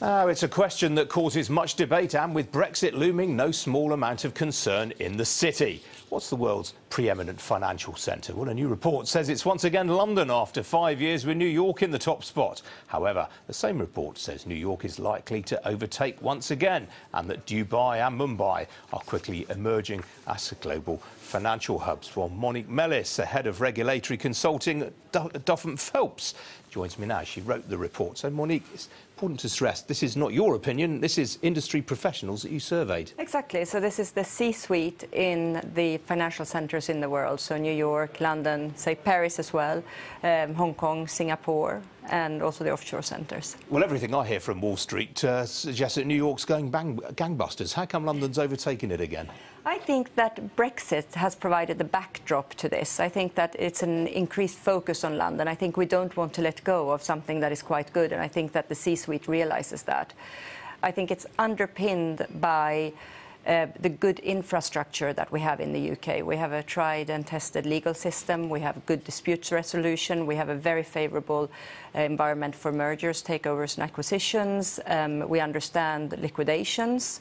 Oh, it's a question that causes much debate and, with Brexit looming, no small amount of concern in the city. What's the world's preeminent financial centre? Well, a new report says it's once again London after 5 years with New York in the top spot. However, the same report says New York is likely to overtake once again and that Dubai and Mumbai are quickly emerging as global financial hubs. Well, Monique Melis, the head of regulatory consulting at Duff and Phelps, joins me now. She wrote the report. So, Monique, it's important to stress this is not your opinion. This is industry professionals that you surveyed. Exactly. So this is the C-suite in the financial centres in the world. So New York, London, say Paris as well, Hong Kong, Singapore, and also the offshore centres. Well, everything I hear from Wall Street suggests that New York's going gangbusters. How come London's overtaking it again? I think that Brexit has provided the backdrop to this. I think that it's an increased focus on London. I think we don't want to let go of something that is quite good, and I think that the C-suite realises that. I think it's underpinned by the good infrastructure that we have in the UK. We have a tried and tested legal system, we have good disputes resolution, we have a very favourable environment for mergers, takeovers and acquisitions, we understand liquidations,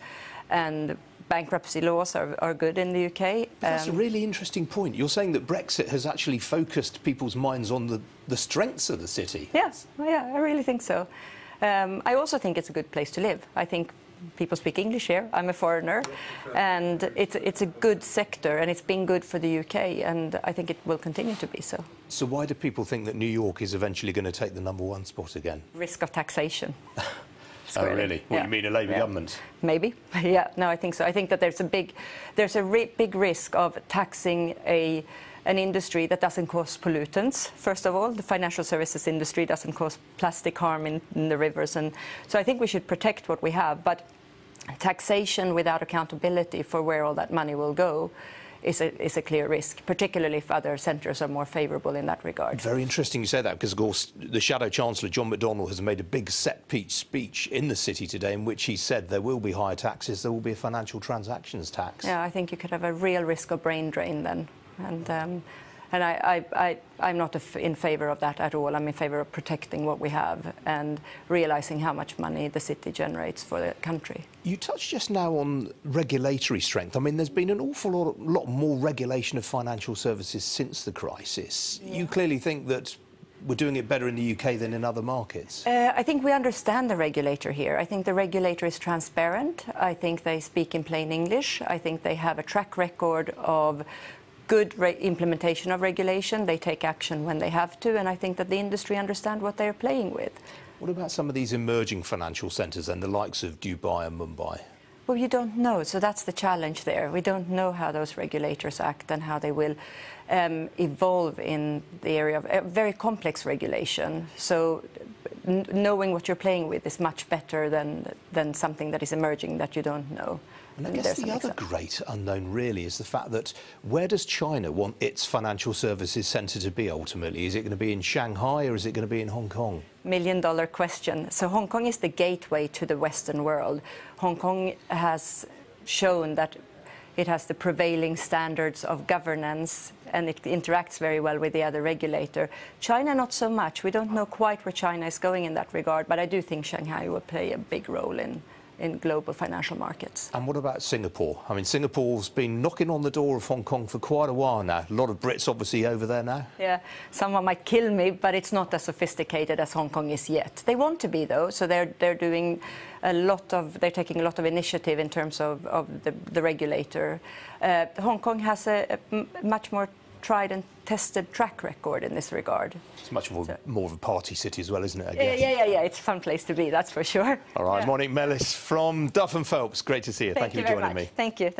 and bankruptcy laws are good in the UK. That's a really interesting point. You're saying that Brexit has actually focused people's minds on the strengths of the city. Yes, yeah, I really think so. I also think it's a good place to live. I think people speak English here. I'm a foreigner, and it's a good sector, and it's been good for the UK, and I think it will continue to be so. So why do people think that New York is eventually going to take the #1 spot again? Risk of taxation. Oh, really? What, you mean a Labour government? Maybe. Yeah, no, I think so. I think that there's a big risk of taxing an industry that doesn't cause pollutants. First of all, the financial services industry doesn't cause plastic harm in the rivers, and so I think we should protect what we have. But taxation without accountability for where all that money will go is a clear risk, particularly if other centres are more favourable in that regard. Very interesting you say that, because, of course, the Shadow Chancellor, John McDonnell, has made a big speech in the city today in which he said there will be higher taxes, there will be a financial transactions tax. Yeah, I think you could have a real risk of brain drain then. And I'm not in favour of that at all. I'm in favour of protecting what we have and realising how much money the city generates for the country. You touched just now on regulatory strength. I mean, there's been an awful lot more regulation of financial services since the crisis. Yeah. You clearly think that we're doing it better in the UK than in other markets? I think we understand the regulator here. I think the regulator is transparent. I think they speak in plain English. I think they have a track record of good implementation of regulation. They take action when they have to, and I think that the industry understand what they're playing with. What about some of these emerging financial centres and the likes of Dubai and Mumbai? Well, you don't know, so that's the challenge there. We don't know how those regulators act and how they will evolve in the area of very complex regulation. So knowing what you're playing with is much better than something that is emerging that you don't know. And I guess the other great unknown really is the fact that where does China want its financial services centre to be ultimately? Is it going to be in Shanghai or is it going to be in Hong Kong? $1 million question. So Hong Kong is the gateway to the Western world. Hong Kong has shown that it has the prevailing standards of governance and it interacts very well with the other regulator. China, not so much. We don't know quite where China is going in that regard, but I do think Shanghai will play a big role in global financial markets. And what about Singapore? I mean, Singapore's been knocking on the door of Hong Kong for quite a while now. A lot of Brits obviously over there now. Yeah, someone might kill me, but it's not as sophisticated as Hong Kong is yet. They want to be, though, so they're taking a lot of initiative in terms of the regulator. Hong Kong has a much more tried and tested track record in this regard. It's much more of a party city as well, isn't it, I guess? Yeah, it's a fun place to be, that's for sure. All right, yeah. Monique Melis from Duff and Phelps, great to see you. Thank you for joining me. Thank you.